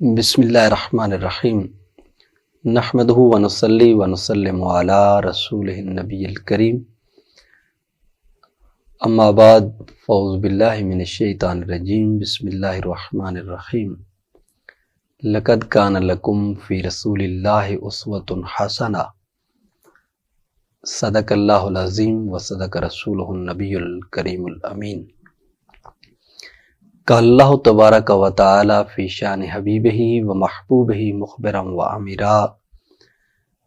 بسم اللہ الرحمن الرحیم نحمدہ ونصلی ونسلم علی رسولہ النبی الکریم اما بعد فاعوذ باللہ من الشیطان الرجیم بسم اللہ الرحمن الرحیم لقد کان لکم فی رسول اللہ اسوۃ حسنہ صدق اللہ العظیم وصدق رسولہ النبی الکریم الامین۔ قال اللہ تبارک و تعالی فی شان حبیبہ و محبوبہ مخبرا و امرا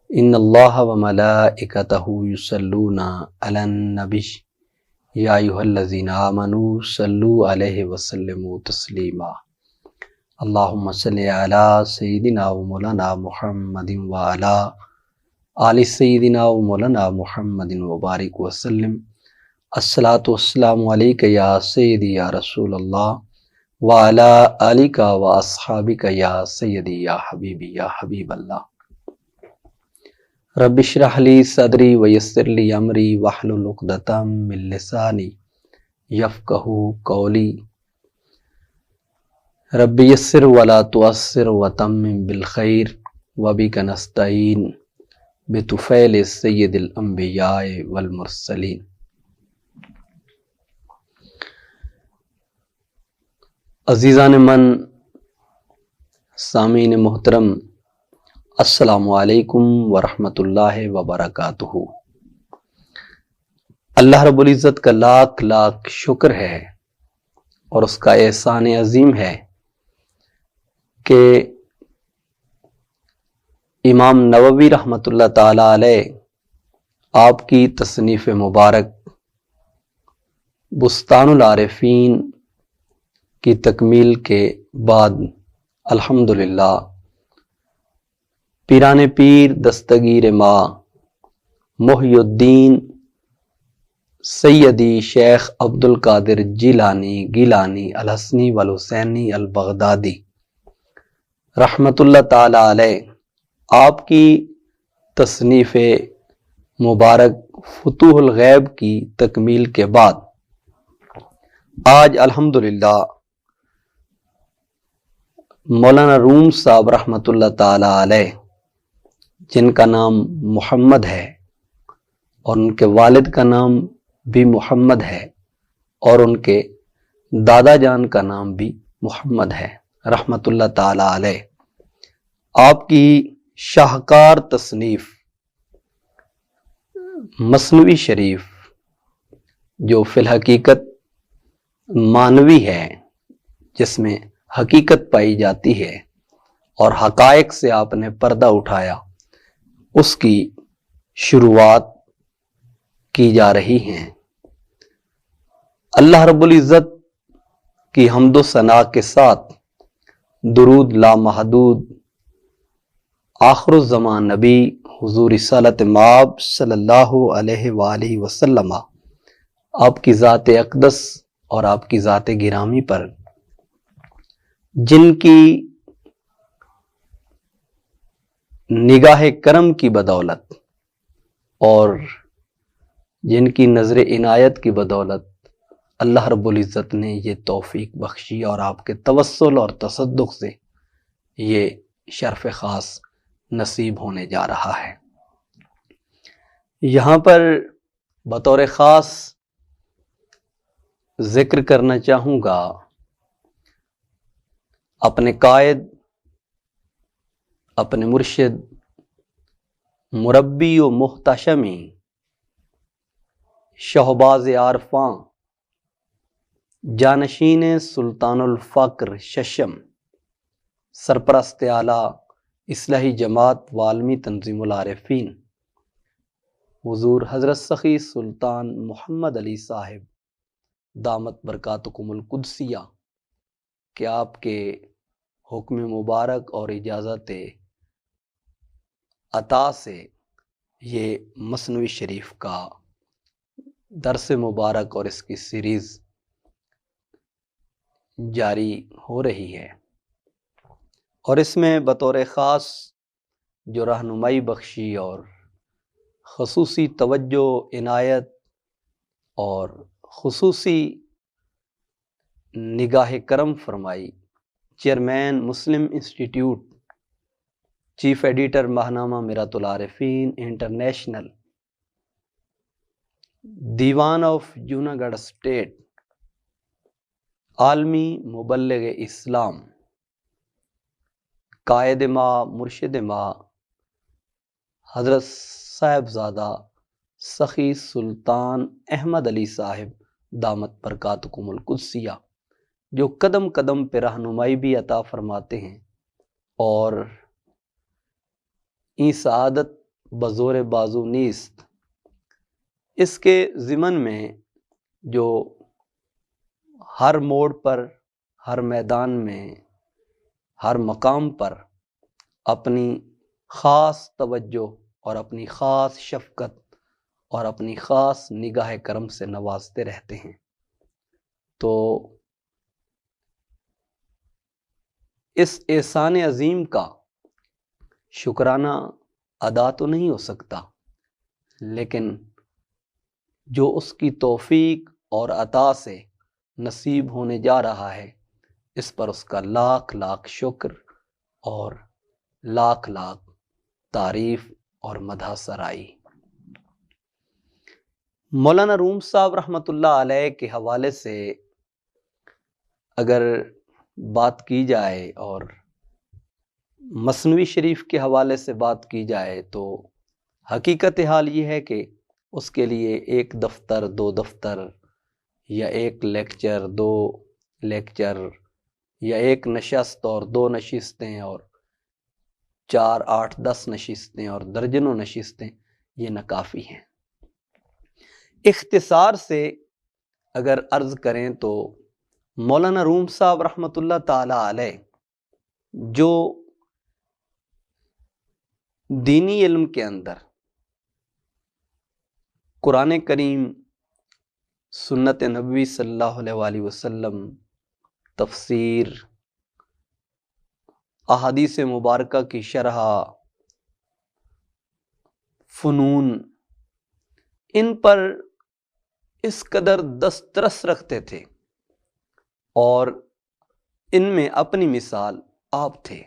ان اللہ و ملائکتہ یصلون علی النبی یا ایھا الذین آمنوا صلوا علیہ وسلموا تسلیما اللہم صلی علی سیدنا و مولانا محمد و علی آل سیدنا و مولانا محمد وبارک وسلم الصلاۃ والسلام علیک یا سیدی یا رسول اللہ وعلی آلک و اصحابک یا سیدی یا حبیبی یا حبیب اللہ۔ رب اشرح لی صدری ویسر لی امری واحلل عقدۃ من لسانی یفقہوا قولی رب یسر ولا تعسر وتمم بالخیر وبک نستعین بطفیل سید الانبیاء والمرسلین۔ عزیزان من، سامعین محترم، السلام علیکم ورحمۃ اللہ وبرکاتہ۔ اللہ رب العزت کا لاکھ لاکھ شکر ہے اور اس کا احسان عظیم ہے کہ امام نووی رحمۃ اللہ تعالی علیہ آپ کی تصنیف مبارک بستان العارفین کی تکمیل کے بعد الحمدللہ پیران پیر دستگیر ما محی الدین سیدی شیخ عبد القادر گیلانی الحسنی والحسینی البغدادی رحمۃ اللہ تعالی علیہ آپ کی تصنیف مبارک فتوح الغیب کی تکمیل کے بعد آج الحمدللہ مولانا روم صاحب رحمۃ اللہ تعالی علیہ، جن کا نام محمد ہے اور ان کے والد کا نام بھی محمد ہے اور ان کے دادا جان کا نام بھی محمد ہے رحمۃ اللہ تعالی علیہ، آپ کی شاہکار تصنیف مثنوی شریف جو فی الحقیقت معنوی ہے، جس میں حقیقت پائی جاتی ہے اور حقائق سے آپ نے پردہ اٹھایا، اس کی شروعات کی جا رہی ہیں۔ اللہ رب العزت کی حمد و ثنا کے ساتھ درود لامحدود آخر الزمان نبی حضور رسالت مآب صلی اللہ علیہ وآلہ وسلم آپ کی ذات اقدس اور آپ کی ذات گرامی پر، جن کی نگاہ کرم کی بدولت اور جن کی نظر عنایت کی بدولت اللہ رب العزت نے یہ توفیق بخشی اور آپ کے توسل اور تصدق سے یہ شرف خاص نصیب ہونے جا رہا ہے۔ یہاں پر بطور خاص ذکر کرنا چاہوں گا اپنے قائد، اپنے مرشد، مربی و محتشمی، شہباز عارفاں، جانشین سلطان الفقر ششم، سرپرست اعلیٰ اصلاحی جماعت والمی تنظیم العارفین حضور حضرت سخی سلطان محمد علی صاحب دامت برکاتکم القدسیہ کہ آپ کے حکم مبارک اور اجازت عطا سے یہ مثنوی شریف کا درس مبارک اور اس کی سیریز جاری ہو رہی ہے، اور اس میں بطور خاص جو رہنمائی بخشی اور خصوصی توجہ عنایت اور خصوصی نگاہ کرم فرمائی چیئرمین مسلم انسٹیٹیوٹ، چیف ایڈیٹر ماہنامہ میرات العارفین انٹرنیشنل، دیوان آف جوناگڑھ اسٹیٹ، عالمی مبلغ اسلام، قائد ما مرشد ما حضرت صاحبزادہ سخی سلطان احمد علی صاحب دامت برکاتکم القدسیہ، جو قدم قدم پہ رہنمائی بھی عطا فرماتے ہیں اور این سعادت بزور بازو نیست، اس کے ضمن میں جو ہر موڑ پر، ہر میدان میں، ہر مقام پر اپنی خاص توجہ اور اپنی خاص شفقت اور اپنی خاص نگاہ کرم سے نوازتے رہتے ہیں، تو اس احسان عظیم کا شکرانہ ادا تو نہیں ہو سکتا، لیکن جو اس کی توفیق اور عطا سے نصیب ہونے جا رہا ہے، اس پر اس کا لاکھ لاکھ شکر اور لاکھ لاکھ تعریف اور مدح سرائی۔ مولانا روم صاحب رحمۃ اللہ علیہ کے حوالے سے اگر بات کی جائے اور مثنوی شریف کے حوالے سے بات کی جائے تو حقیقت حال یہ ہے کہ اس کے لیے ایک دفتر، دو دفتر، یا ایک لیکچر، دو لیکچر، یا ایک نشست اور دو نشستیں اور 4، 8، 10 نشستیں اور درجنوں نشستیں یہ ناکافی ہیں۔ اختصار سے اگر عرض کریں تو مولانا روم صاحب رحمۃ اللہ تعالی علیہ جو دینی علم کے اندر قرآن کریم، سنت نبوی صلی اللہ علیہ وآلہ وسلم، تفسیر، احادیث مبارکہ کی شرح، فنون، ان پر اس قدر دسترس رکھتے تھے اور ان میں اپنی مثال آپ تھے۔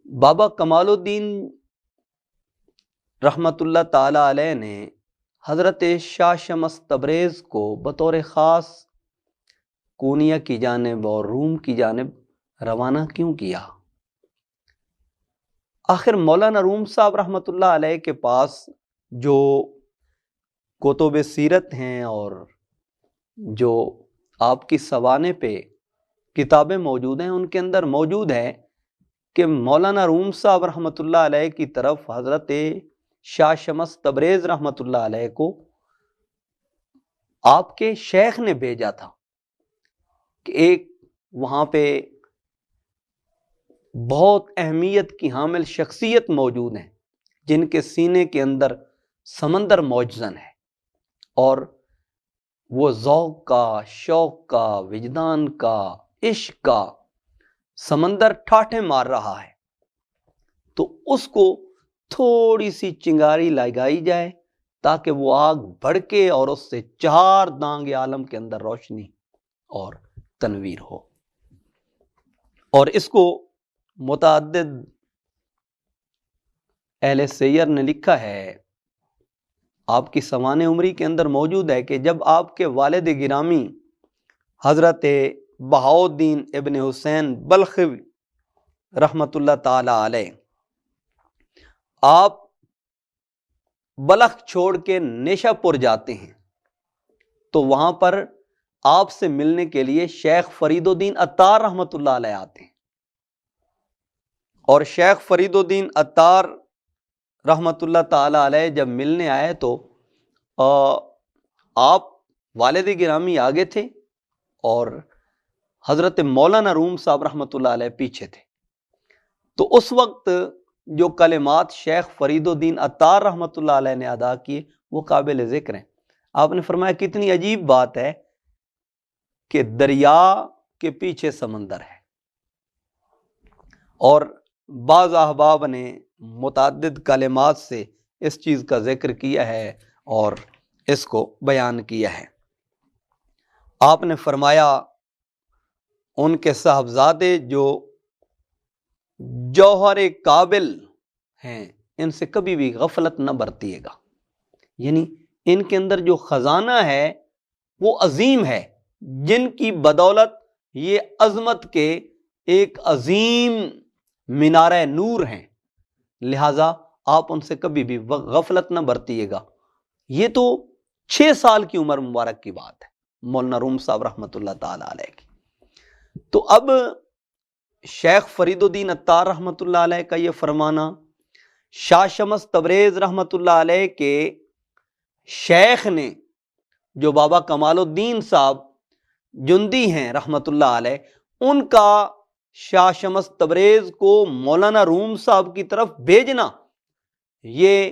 بابا کمال الدین رحمت اللہ تعالی علیہ نے حضرت شاہ شمس تبریز کو بطور خاص کونیا کی جانب اور روم کی جانب روانہ کیوں کیا؟ آخر مولانا روم صاحب رحمت اللہ علیہ کے پاس جو کتب سیرت ہیں اور جو آپ کی سوانے پہ کتابیں موجود ہیں، ان کے اندر موجود ہے کہ مولانا روم صاحب رحمت اللہ علیہ کی طرف حضرت شاہ شمس تبریز رحمت اللہ علیہ کو آپ کے شیخ نے بھیجا تھا کہ ایک وہاں پہ بہت اہمیت کی حامل شخصیت موجود ہیں جن کے سینے کے اندر سمندر موجزن ہے اور وہ ذوق کا، شوق کا، وجدان کا، عشق کا سمندر ٹھاٹھے مار رہا ہے، تو اس کو تھوڑی سی چنگاری لگائی جائے تاکہ وہ آگ بھڑکے اور اس سے 4 دانگ عالم کے اندر روشنی اور تنویر ہو۔ اور اس کو متعدد اہل سیر نے لکھا ہے، آپ کی سوانح عمری کے اندر موجود ہے کہ جب آپ کے والد گرامی حضرت بہاؤالدین ابن حسین بلخی رحمت اللہ تعالی علیہ آپ بلخ چھوڑ کے نیشا پور جاتے ہیں تو وہاں پر آپ سے ملنے کے لیے شیخ فرید الدین عطار رحمت اللہ علیہ آتے ہیں، اور شیخ فرید الدین عطار رحمت اللہ تعالی علیہ جب ملنے آئے تو آپ والد گرامی آگے تھے اور حضرت مولانا روم صاحب رحمت اللہ علیہ پیچھے تھے۔ تو اس وقت جو کلمات شیخ فرید الدین عطار رحمت اللہ علیہ نے ادا کیے وہ قابل ذکر ہیں۔ آپ نے فرمایا کتنی عجیب بات ہے کہ دریا کے پیچھے سمندر ہے، اور بعض احباب نے متعدد کلمات سے اس چیز کا ذکر کیا ہے اور اس کو بیان کیا ہے۔ آپ نے فرمایا ان کے صاحبزادے جو جوہر قابل ہیں ان سے کبھی بھی غفلت نہ برتیے گا، یعنی ان کے اندر جو خزانہ ہے وہ عظیم ہے، جن کی بدولت یہ عظمت کے ایک عظیم مینارہ نور ہیں، لہٰذا آپ ان سے کبھی بھی غفلت نہ برتیے گا۔ یہ تو 6 سال کی عمر مبارک کی بات ہے مولانا روم صاحب رحمۃ اللہ تعالی علیہ کی۔ تو اب شیخ فرید الدین عطار رحمۃ اللہ علیہ کا یہ فرمانا، شاہ شمس تبریز رحمۃ اللہ علیہ کے شیخ نے جو بابا کمال الدین صاحب جندی ہیں رحمۃ اللہ علیہ، ان کا شاہ شمس تبریز کو مولانا روم صاحب کی طرف بھیجنا، یہ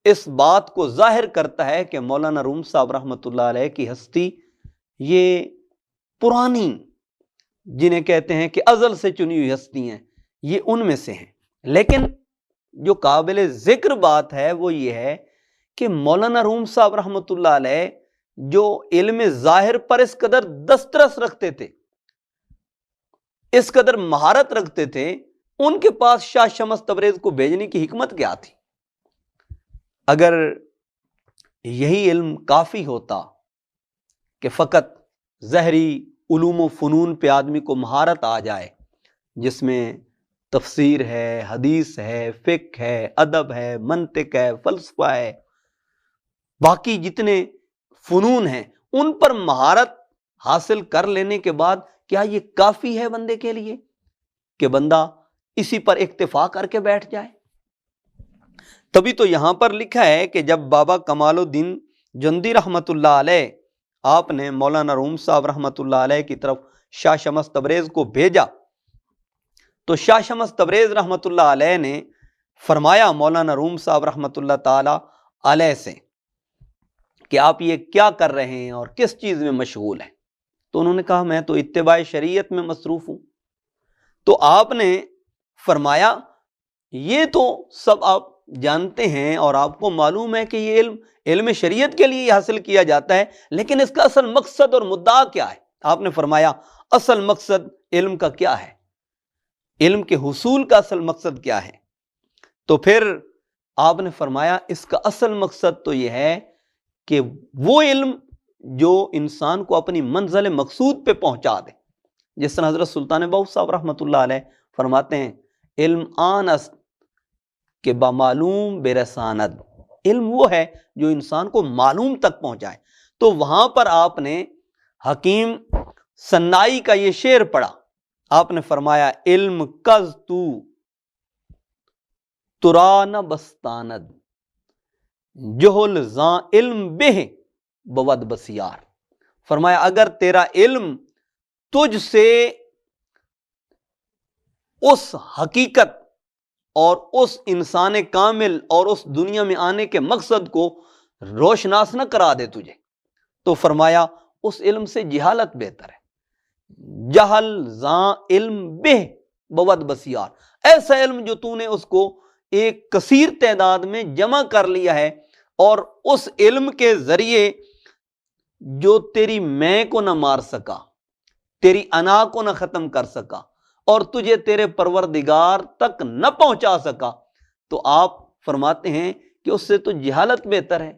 اس بات کو ظاہر کرتا ہے کہ مولانا روم صاحب رحمۃ اللہ علیہ کی ہستی یہ پرانی، جنہیں کہتے ہیں کہ ازل سے چنی ہوئی ہستی ہیں، یہ ان میں سے ہیں۔ لیکن جو قابل ذکر بات ہے وہ یہ ہے کہ مولانا روم صاحب رحمۃ اللہ علیہ جو علم ظاہر پر اس قدر دسترس رکھتے تھے، اس قدر مہارت رکھتے تھے، ان کے پاس شاہ شمس تبریز کو بھیجنے کی حکمت کیا تھی؟ اگر یہی علم کافی ہوتا کہ فقط ظاہری علوم و فنون پہ آدمی کو مہارت آ جائے، جس میں تفسیر ہے، حدیث ہے، فقہ ہے، ادب ہے، منطق ہے، فلسفہ ہے، باقی جتنے فنون ہیں ان پر مہارت حاصل کر لینے کے بعد کیا یہ کافی ہے بندے کے لیے کہ بندہ اسی پر اکتفا کر کے بیٹھ جائے؟ تبھی تو یہاں پر لکھا ہے کہ جب بابا کمال الدین جندی رحمت اللہ علیہ آپ نے مولانا روم صاحب رحمت اللہ علیہ کی طرف شاہ شمس تبریز کو بھیجا تو شاہ شمس تبریز رحمت اللہ علیہ نے فرمایا مولانا روم صاحب رحمت اللہ تعالی علیہ سے کہ آپ یہ کیا کر رہے ہیں اور کس چیز میں مشغول ہیں؟ تو انہوں نے کہا میں تو اتباع شریعت میں مصروف ہوں۔ تو آپ نے فرمایا یہ تو سب آپ جانتے ہیں اور آپ کو معلوم ہے کہ یہ علم شریعت کے لیے حاصل کیا جاتا ہے، لیکن اس کا اصل مقصد اور مدعا کیا ہے؟ آپ نے فرمایا اصل مقصد علم کا کیا ہے، علم کے حصول کا اصل مقصد کیا ہے؟ تو پھر آپ نے فرمایا اس کا اصل مقصد تو یہ ہے کہ وہ علم جو انسان کو اپنی منزل مقصود پہ پہنچا دے، جس طرح حضرت سلطان بہو صاحب رحمۃ اللہ علیہ فرماتے ہیں علم آن است کہ بمعلوم برساند، علم وہ ہے جو انسان کو معلوم تک پہنچائے۔ تو وہاں پر آپ نے حکیم سنائی کا یہ شعر پڑھا، آپ نے فرمایا علم کز تو ترا نہ بستاند جہل زاں علم بہ بود بسیار۔ فرمایا اگر تیرا علم تجھ سے اس حقیقت اور اس انسان کامل اور اس دنیا میں آنے کے مقصد کو روشناس نہ کرا دے تجھے، تو فرمایا اس علم سے جہالت بہتر ہے۔ جہل زاں علم بہ بود بسیار، ایسا علم جو تو نے اس کو ایک کثیر تعداد میں جمع کر لیا ہے اور اس علم کے ذریعے جو تیری میں کو نہ مار سکا، تیری انا کو نہ ختم کر سکا اور تجھے تیرے پروردگار تک نہ پہنچا سکا، تو آپ فرماتے ہیں کہ اس سے تو جہالت بہتر ہے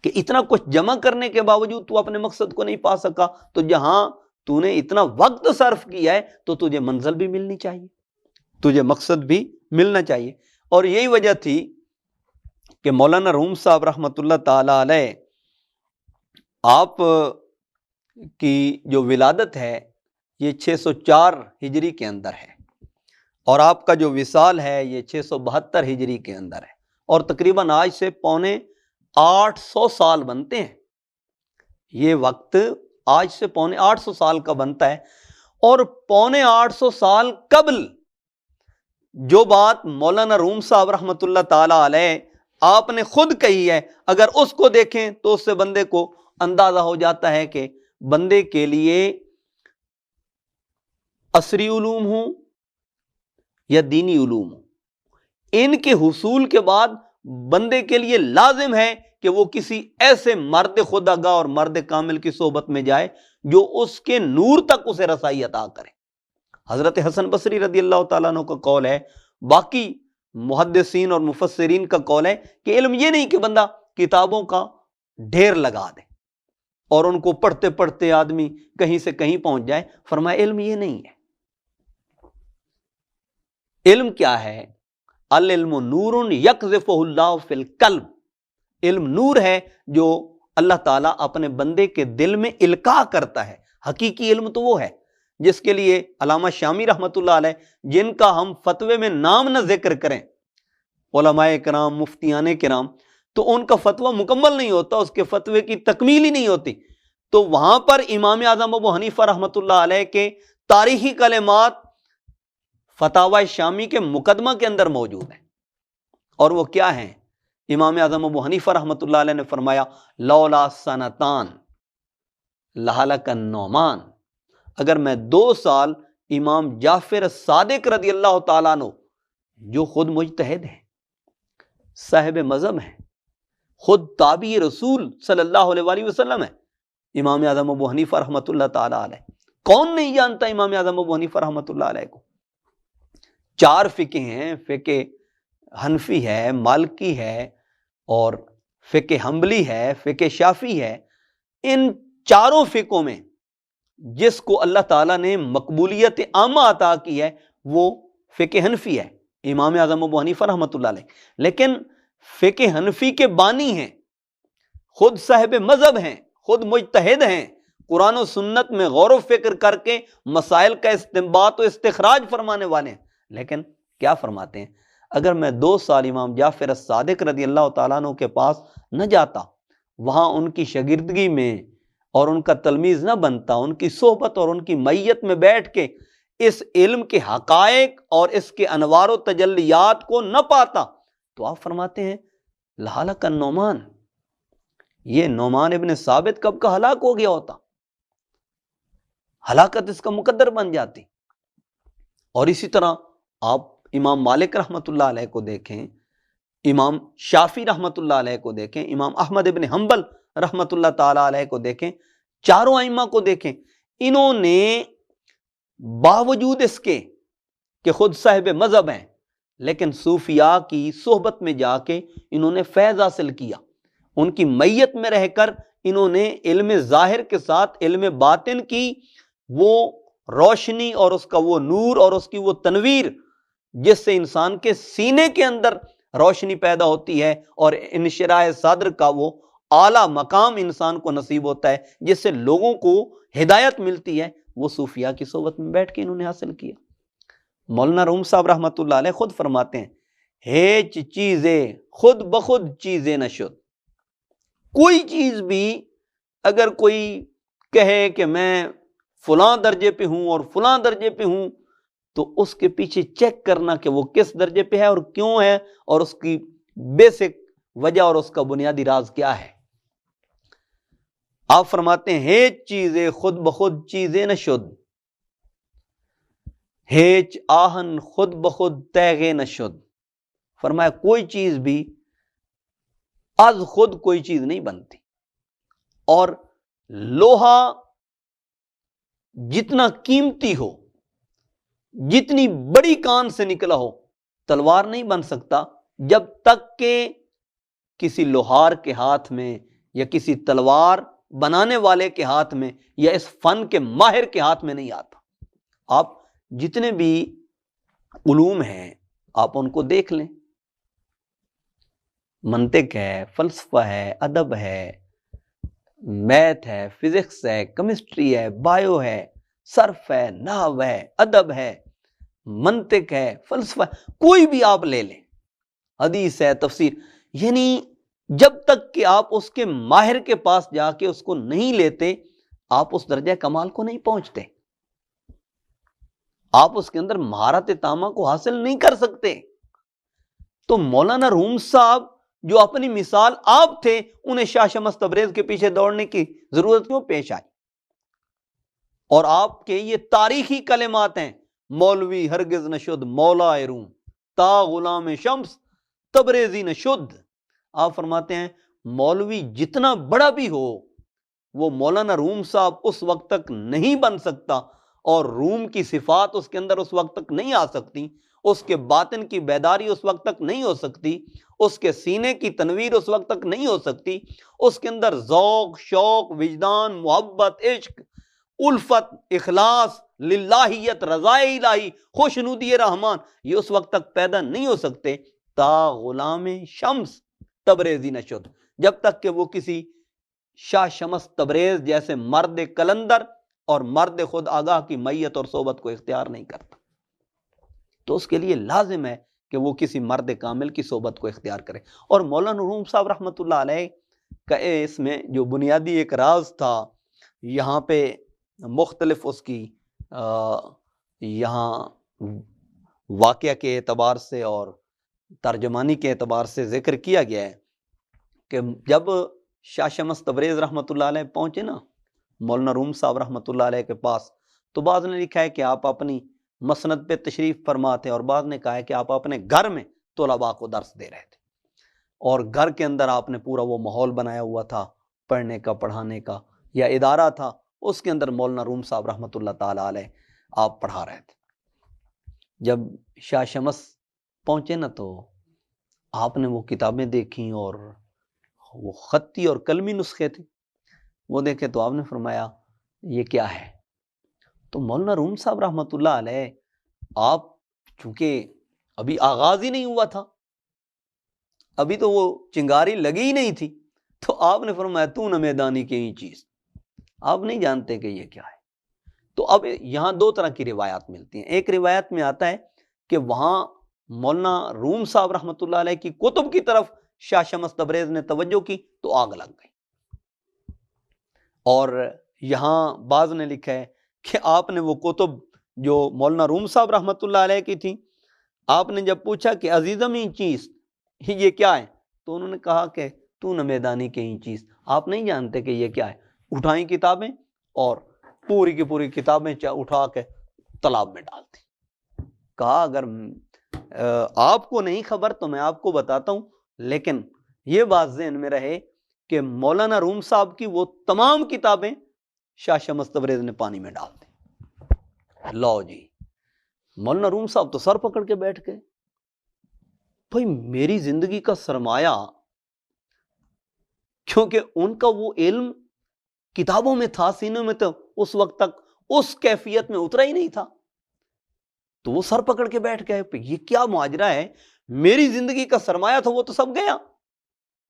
کہ اتنا کچھ جمع کرنے کے باوجود تو اپنے مقصد کو نہیں پا سکا۔ تو جہاں تو نے اتنا وقت صرف کیا ہے تو تجھے منزل بھی ملنی چاہیے، تجھے مقصد بھی ملنا چاہیے۔ اور یہی وجہ تھی کہ مولانا روم صاحب رحمۃ اللہ تعالی علیہ آپ کی جو ولادت ہے یہ 604 ہجری کے اندر ہے اور آپ کا جو وصال ہے یہ 672 ہجری کے اندر ہے، اور تقریباً آج سے 850 سال بنتے ہیں، یہ وقت آج سے 850 سال کا بنتا ہے۔ اور 850 سال قبل جو بات مولانا روم صاحب رحمۃ اللہ تعالی علیہ آپ نے خود کہی ہے، اگر اس کو دیکھیں تو اس سے بندے کو اندازہ ہو جاتا ہے کہ بندے کے لیے عصری علوم ہوں یا دینی علوم ہوں، ان کے حصول کے بعد بندے کے لیے لازم ہے کہ وہ کسی ایسے مرد خودآگاہ اور مرد کامل کی صحبت میں جائے جو اس کے نور تک اسے رسائی عطا کرے۔ حضرت حسن بصری رضی اللہ تعالیٰ عنہ کا قول ہے، باقی محدثین اور مفسرین کا قول ہے کہ علم یہ نہیں کہ بندہ کتابوں کا ڈھیر لگا دے اور ان کو پڑھتے پڑھتے آدمی کہیں سے کہیں پہنچ جائے۔ فرمایا علم یہ نہیں ہے۔ علم کیا ہے؟ العلم نور یقذفہ اللہ فی القلب، علم نور ہے جو اللہ تعالیٰ اپنے بندے کے دل میں القاء کرتا ہے۔ حقیقی علم تو وہ ہے جس کے لیے علامہ شامی رحمۃ اللہ علیہ، جن کا ہم فتوے میں نام نہ ذکر کریں، علماء کرام، مفتیان کرام، تو ان کا فتویٰ مکمل نہیں ہوتا، اس کے فتوے کی تکمیل ہی نہیں ہوتی۔ تو وہاں پر امام اعظم ابو حنیفہ رحمۃ اللہ علیہ کے تاریخی کلمات فتاوی شامی کے مقدمہ کے اندر موجود ہیں، اور وہ کیا ہیں؟ امام اعظم ابو حنیفہ رحمۃ اللہ علیہ نے فرمایا لولا سنتان لہلک النعمان، اگر میں 2 سال امام جعفر صادق رضی اللہ تعالیٰ عنہ، جو خود مجتہد ہیں، صاحب مذہب ہیں، خود تابعی رسول صلی اللہ علیہ وآلہ وسلم ہے، امام اعظم ابو حنیفہ رحمۃ اللہ تعالیٰ علیہ، کون نہیں جانتا امام اعظم ابو حنیفہ رحمۃ اللہ علیہ کو؟ 4 فقہ ہیں، فقہ حنفی ہے، مالکی ہے، اور فقہ حنبلی ہے، فقہ شافعی ہے۔ ان چاروں فقہوں میں جس کو اللہ تعالیٰ نے مقبولیت عامہ عطا کی ہے وہ فقہ حنفی ہے، امام اعظم ابو حنیفہ رحمۃ اللہ علیہ۔ لیکن فقہ حنفی کے بانی ہیں، خود صاحب مذہب ہیں، خود مجتہد ہیں، قرآن و سنت میں غور و فکر کر کے مسائل کا استنباط و استخراج فرمانے والے ہیں، لیکن کیا فرماتے ہیں؟ اگر میں 2 سال امام جعفر الصادق رضی اللہ تعالیٰ عنہ کے پاس نہ جاتا، وہاں ان کی شاگردگی میں اور ان کا تلمیذ نہ بنتا، ان کی صحبت اور ان کی معیت میں بیٹھ کے اس علم کے حقائق اور اس کے انوار و تجلیات کو نہ پاتا، تو آپ فرماتے ہیں لہلک النعمان، یہ نعمان ابن ثابت کب کا ہلاک ہو گیا ہوتا، ہلاکت اس کا مقدر بن جاتی۔ اور اسی طرح آپ امام مالک رحمۃ اللہ علیہ کو دیکھیں، امام شافعی رحمۃ اللہ علیہ کو دیکھیں، امام احمد ابن حنبل رحمۃ اللہ تعالی علیہ کو دیکھیں، چاروں ائمہ کو دیکھیں، انہوں نے باوجود اس کے کہ خود صاحب مذہب ہیں، لیکن صوفیاء کی صحبت میں جا کے انہوں نے فیض حاصل کیا، ان کی معیت میں رہ کر انہوں نے علم ظاہر کے ساتھ علم باطن کی وہ روشنی اور اس کا وہ نور اور اس کی وہ تنویر جس سے انسان کے سینے کے اندر روشنی پیدا ہوتی ہے اور انشراح صدر کا وہ اعلیٰ مقام انسان کو نصیب ہوتا ہے، جس سے لوگوں کو ہدایت ملتی ہے، وہ صوفیاء کی صحبت میں بیٹھ کے انہوں نے حاصل کیا۔ مولانا روم صاحب رحمۃ اللہ علیہ خود فرماتے ہیں ہیچ چیزیں خود بخود چیزیں نہ شد، کوئی چیز بھی اگر کوئی کہے کہ میں فلاں درجے پہ ہوں اور فلاں درجے پہ ہوں، تو اس کے پیچھے چیک کرنا کہ وہ کس درجے پہ ہے اور کیوں ہے، اور اس کی بیسک وجہ اور اس کا بنیادی راز کیا ہے۔ آپ فرماتے ہیں ہیچ چیزیں خود بخود چیزیں نہ شد، ہیچ آہن خود بخود تیغے نہ شد، فرمایا کوئی چیز بھی از خود کوئی چیز نہیں بنتی، اور لوہا جتنا قیمتی ہو، جتنی بڑی کان سے نکلا ہو، تلوار نہیں بن سکتا جب تک کہ کسی لوہار کے ہاتھ میں یا کسی تلوار بنانے والے کے ہاتھ میں یا اس فن کے ماہر کے ہاتھ میں نہیں آتا۔ آپ جتنے بھی علوم ہیں آپ ان کو دیکھ لیں، منطق ہے، فلسفہ ہے، ادب ہے، میتھ ہے، فزکس ہے، کیمسٹری ہے، بایو ہے، صرف ہے، نحو ہے، ادب ہے، منطق ہے، فلسفہ، کوئی بھی آپ لے لیں، حدیث ہے، تفسیر، یعنی جب تک کہ آپ اس کے ماہر کے پاس جا کے اس کو نہیں لیتے، آپ اس درجہ کمال کو نہیں پہنچتے، آپ اس کے اندر مہارت تامہ کو حاصل نہیں کر سکتے۔ تو مولانا روم صاحب جو اپنی مثال آپ تھے، انہیں شاہ شمس تبریز کے پیچھے دوڑنے کی ضرورت کیوں پیش آئی؟ اور آپ کے یہ تاریخی کلمات ہیں، مولوی ہرگز نہ شد مولا روم، تا غلام شمس تبریزی نہ شد۔ آپ فرماتے ہیں مولوی جتنا بڑا بھی ہو، وہ مولانا روم صاحب اس وقت تک نہیں بن سکتا، اور روم کی صفات اس کے اندر اس وقت تک نہیں آ سکتی، اس کے باطن کی بیداری اس وقت تک نہیں ہو سکتی، اس کے سینے کی تنویر اس وقت تک نہیں ہو سکتی، اس کے اندر ذوق، شوق، وجدان، محبت، عشق، الفت، اخلاص، للہیت، رضائے الہی، خوشنودی رحمان، یہ اس وقت تک پیدا نہیں ہو سکتے تا غلام شمس تبریزی نہ شد، جب تک کہ وہ کسی شاہ شمس تبریز جیسے مرد کلندر اور مرد خود آگاہ کی میت اور صحبت کو اختیار نہیں کرتا۔ تو اس کے لیے لازم ہے کہ وہ کسی مرد کامل کی صحبت کو اختیار کرے۔ اور مولانا روم صاحب رحمۃ اللہ علیہ کا اس میں جو بنیادی ایک راز تھا، یہاں پہ مختلف اس کی یہاں واقعہ کے اعتبار سے اور ترجمانی کے اعتبار سے ذکر کیا گیا ہے کہ جب شاہ شمس تبریز رحمۃ اللہ علیہ پہنچے نا مولانا روم صاحب رحمۃ اللہ علیہ کے پاس، تو بعض نے لکھا ہے کہ آپ اپنی مسند پہ تشریف فرما تھے، اور بعض نے کہا ہے کہ آپ اپنے گھر میں طلباء کو درس دے رہے تھے، اور گھر کے اندر آپ نے پورا وہ ماحول بنایا ہوا تھا پڑھنے کا، پڑھانے کا، یا ادارہ تھا، اس کے اندر مولانا روم صاحب رحمۃ اللہ تعالی علیہ آپ پڑھا رہے تھے۔ جب شاہ شمس پہنچے نا تو آپ نے وہ کتابیں دیکھیں، اور وہ خطی اور قلمی نسخے تھے، وہ دیکھے تو آپ نے فرمایا یہ کیا ہے؟ تو مولانا روم صاحب رحمۃ اللہ علیہ، آپ چونکہ ابھی آغاز ہی نہیں ہوا تھا، ابھی تو وہ چنگاری لگی ہی نہیں تھی، تو آپ نے فرمایا تو نہ میدانی کی یہ چیز، آپ نہیں جانتے کہ یہ کیا ہے۔ تو اب یہاں دو طرح کی روایات ملتی ہیں۔ ایک روایت میں آتا ہے کہ وہاں مولانا روم صاحب رحمۃ اللہ علیہ کی کتب کی طرف شاہ شمس تبریز نے توجہ کی تو آگ لگ گئی، اور یہاں بعض نے لکھا ہے کہ آپ نے وہ کتب جو مولانا روم صاحب رحمۃ اللہ علیہ کی تھی، آپ نے جب پوچھا کہ عزیزم یہ چیز یہ کیا ہے، تو انہوں نے کہا کہ تو نہ میدانی کے یہ چیز، آپ نہیں جانتے کہ یہ کیا ہے۔ اٹھائیں کتابیں اور پوری کی پوری کتابیں اٹھا کے تالاب میں ڈال دی۔ کہا اگر آپ کو نہیں خبر تو میں آپ کو بتاتا ہوں، لیکن یہ بات ذہن میں رہے کہ مولانا روم صاحب کی وہ تمام کتابیں شاہ شمس تبریز نے پانی میں ڈال دی۔ لو جی، مولانا روم صاحب تو سر پکڑ کے بیٹھ گئے، بھائی میری زندگی کا سرمایہ، کیونکہ ان کا وہ علم کتابوں میں تھا، سینے میں، تو اس وقت تک اس کیفیت میں اترا ہی نہیں تھا، تو وہ سر پکڑ کے بیٹھ گئے، یہ کیا معاجرہ ہے، میری زندگی کا سرمایہ تھا وہ تو سب گیا،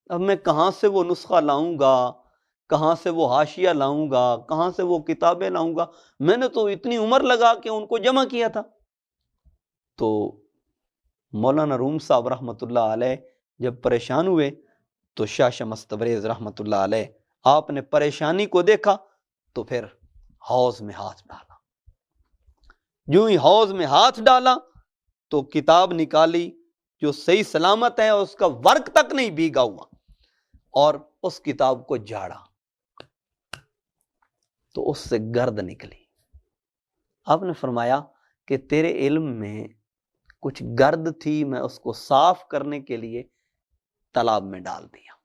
اب میں کہاں سے وہ نسخہ لاؤں گا، کہاں سے وہ حاشیہ لاؤں گا، کہاں سے وہ کتابیں لاؤں گا، میں نے تو اتنی عمر لگا کے ان کو جمع کیا تھا۔ تو مولانا روم صاحب رحمۃ اللہ علیہ جب پریشان ہوئے تو شاہ شمس تبریز رحمۃ اللہ علیہ آپ نے پریشانی کو دیکھا تو پھر حوض میں ہاتھ ڈالا، جو ہی حوض میں ہاتھ ڈالا تو کتاب نکالی جو صحیح سلامت ہے، اس کا ورق تک نہیں بھیگا ہوا، اور اس کتاب کو جھاڑا تو اس سے گرد نکلی۔ آپ نے فرمایا کہ تیرے علم میں کچھ گرد تھی، میں اس کو صاف کرنے کے لیے تالاب میں ڈال دیا۔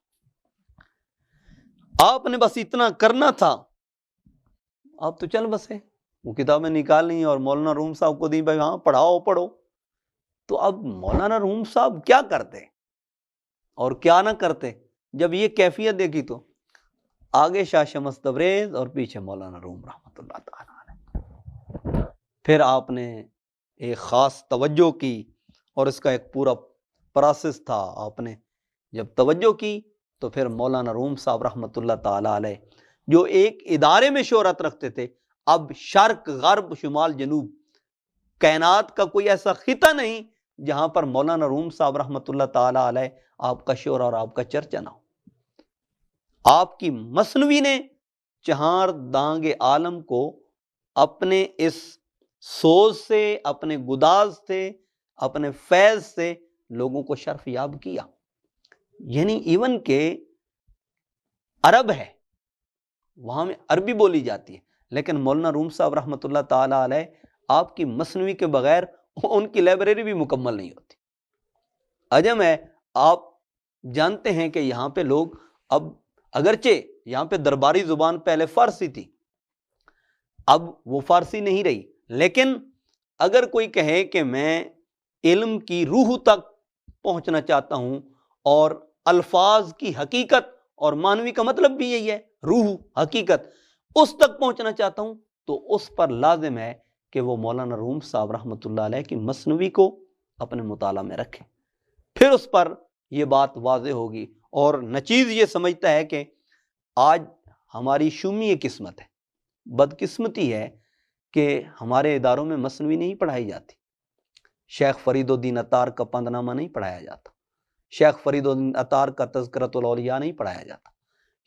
آپ نے بس اتنا کرنا تھا، آپ تو چل بسے، وہ کتابیں نکالیں اور مولانا روم صاحب کو دی، بھائی ہاں پڑھاؤ پڑھو۔ تو اب مولانا روم صاحب کیا کرتے اور کیا نہ کرتے، جب یہ کیفیت دیکھی تو آگے شاہ شمس تبریز اور پیچھے مولانا روم رحمۃ اللہ تعالی علیہ۔ پھر آپ نے ایک خاص توجہ کی، اور اس کا ایک پورا پروسیس تھا، آپ نے جب توجہ کی تو پھر مولانا روم صاحب رحمۃ اللہ تعالی علیہ جو ایک ادارے میں شہرت رکھتے تھے، اب شرق غرب شمال جنوب کائنات کا کوئی ایسا خطہ نہیں جہاں پر مولانا روم صاحب رحمۃ اللہ تعالی علیہ آپ کا شور اور آپ کا چرچا نہ ہو۔ آپ کی مثنوی نے چہار دانگ عالم کو اپنے اس سوز سے، اپنے گداز سے، اپنے فیض سے لوگوں کو شرف یاب کیا۔ یعنی ایون کہ عرب ہے، وہاں میں عربی بولی جاتی ہے، لیکن مولانا روم صاحب رحمۃ اللہ تعالی علیہ آپ کی مثنوی کے بغیر ان کی لائبریری بھی مکمل نہیں ہوتی۔ عجم ہے، آپ جانتے ہیں کہ یہاں پہ لوگ اب اگرچہ یہاں پہ درباری زبان پہلے فارسی تھی، اب وہ فارسی نہیں رہی، لیکن اگر کوئی کہے کہ میں علم کی روح تک پہنچنا چاہتا ہوں اور الفاظ کی حقیقت، اور مانوی کا مطلب بھی یہی ہے، روح حقیقت، اس تک پہنچنا چاہتا ہوں، تو اس پر لازم ہے کہ وہ مولانا روم صاحب رحمۃ اللہ علیہ کی مثنوی کو اپنے مطالعہ میں رکھے، پھر اس پر یہ بات واضح ہوگی۔ اور نچیز یہ سمجھتا ہے کہ آج ہماری شومی یہ قسمت ہے، بدقسمتی ہے کہ ہمارے اداروں میں مثنوی نہیں پڑھائی جاتی، شیخ فرید الدین عطار کا پندنامہ نہیں پڑھایا جاتا، شیخ فرید الدین عطار کا تذکرۃ الاولیاء نہیں پڑھایا جاتا،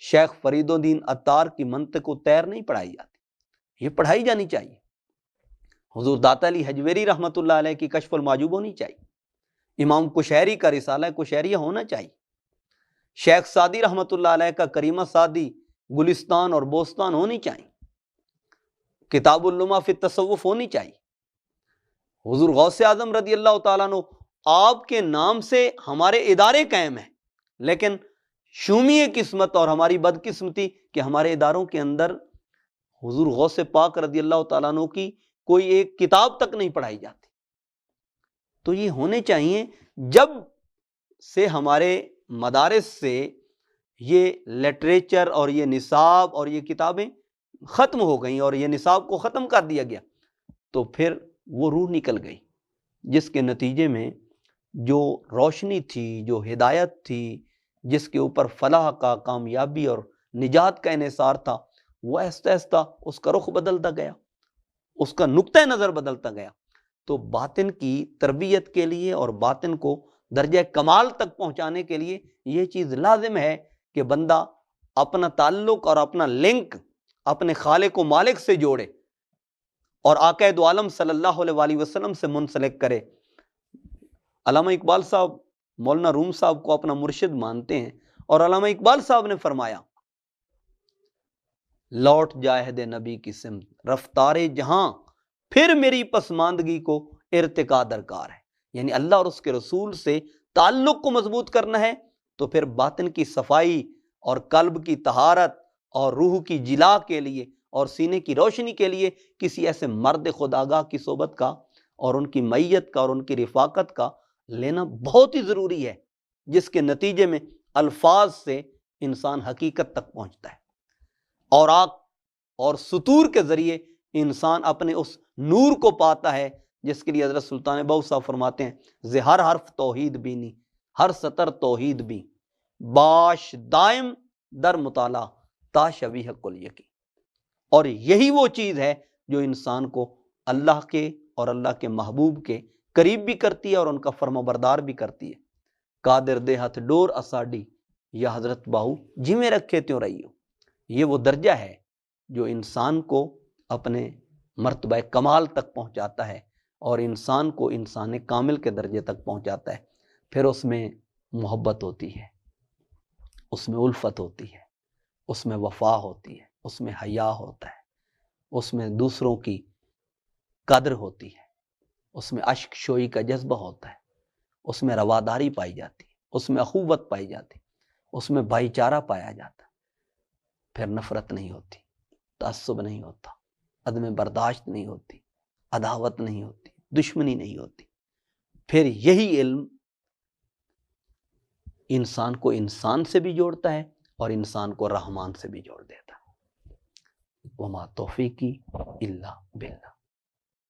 شیخ فرید الدین عطار کی منطق و تیر نہیں پڑھائی جاتی، یہ پڑھائی جانی چاہیے۔ حضور داتا علی حجویری رحمۃ اللہ علیہ کی کشف المعجوب ہونی چاہیے، امام کشیری کا رسالہ کشیریہ ہونا چاہیے، شیخ سعدی رحمۃ اللہ علیہ کا کریمہ سعدی گلستان اور بوستان ہونی چاہیے، کتاب اللمع فی التصوف ہونی چاہیے۔ حضور غوث اعظم رضی اللہ تعالیٰ عنہ، آپ کے نام سے ہمارے ادارے قائم ہیں، لیکن شومی قسمت اور ہماری بدقسمتی کہ ہمارے اداروں کے اندر حضور غوث پاک رضی اللہ تعالیٰ عنہ کی کوئی ایک کتاب تک نہیں پڑھائی جاتی۔ تو یہ ہونے چاہیے، جب سے ہمارے مدارس سے یہ لٹریچر اور یہ نصاب اور یہ کتابیں ختم ہو گئیں اور یہ نصاب کو ختم کر دیا گیا، تو پھر وہ روح نکل گئی، جس کے نتیجے میں جو روشنی تھی، جو ہدایت تھی، جس کے اوپر فلاح کا، کامیابی اور نجات کا انحصار تھا، وہ آہستہ آہستہ اس کا رخ بدلتا گیا، اس کا نقطہ نظر بدلتا گیا۔ تو باطن کی تربیت کے لیے اور باطن کو درجہ کمال تک پہنچانے کے لیے یہ چیز لازم ہے کہ بندہ اپنا تعلق اور اپنا لنک اپنے خالق و مالک سے جوڑے اور آقا دو عالم صلی اللہ علیہ وآلہ وسلم سے منسلک کرے۔ علامہ اقبال صاحب مولانا روم صاحب کو اپنا مرشد مانتے ہیں، اور علامہ اقبال صاحب نے فرمایا، لوٹ جاہد نبی کی سمت رفتار جہاں، پھر میری پسماندگی کو ارتقا درکار ہے۔ یعنی اللہ اور اس کے رسول سے تعلق کو مضبوط کرنا ہے، تو پھر باطن کی صفائی اور قلب کی طہارت اور روح کی جلا کے لیے اور سینے کی روشنی کے لیے کسی ایسے مرد خودآگاہ کی صحبت کا اور ان کی معیت کا اور ان کی رفاقت کا لینا بہت ہی ضروری ہے، جس کے نتیجے میں الفاظ سے انسان حقیقت تک پہنچتا ہے، اور آنکھ اور سطور کے ذریعے انسان اپنے اس نور کو پاتا ہے، جس کے لیے حضرت سلطان بہو صاحب فرماتے ہیں، ہر حرف توحید بینی، ہر سطر توحید بھی، باش دائم در مطالعہ تا شبیہ کل یقین۔ اور یہی وہ چیز ہے جو انسان کو اللہ کے اور اللہ کے محبوب کے قریب بھی کرتی ہے اور ان کا فرما بردار بھی کرتی ہے۔ قادر دے ہاتھ ڈور اساڈی، یا حضرت باہو جی میں رکھے تیوں رہی ہو۔ یہ وہ درجہ ہے جو انسان کو اپنے مرتبہ کمال تک پہنچاتا ہے اور انسان کو انسان کامل کے درجے تک پہنچاتا ہے۔ پھر اس میں محبت ہوتی ہے، اس میں الفت ہوتی ہے، اس میں وفا ہوتی ہے، اس میں حیا ہوتا ہے، اس میں دوسروں کی قدر ہوتی ہے، اس میں اشک شوئی کا جذبہ ہوتا ہے، اس میں رواداری پائی جاتی ہے، اس میں اخوت پائی جاتی ہے، اس میں بھائی چارہ پایا جاتا ہے۔ پھر نفرت نہیں ہوتی، تعصب نہیں ہوتا، عدم برداشت نہیں ہوتی، عداوت نہیں ہوتی، دشمنی نہیں ہوتی۔ پھر یہی علم انسان کو انسان سے بھی جوڑتا ہے اور انسان کو رحمان سے بھی جوڑ دیتا ہے۔ وما توفیقی الا باللہ۔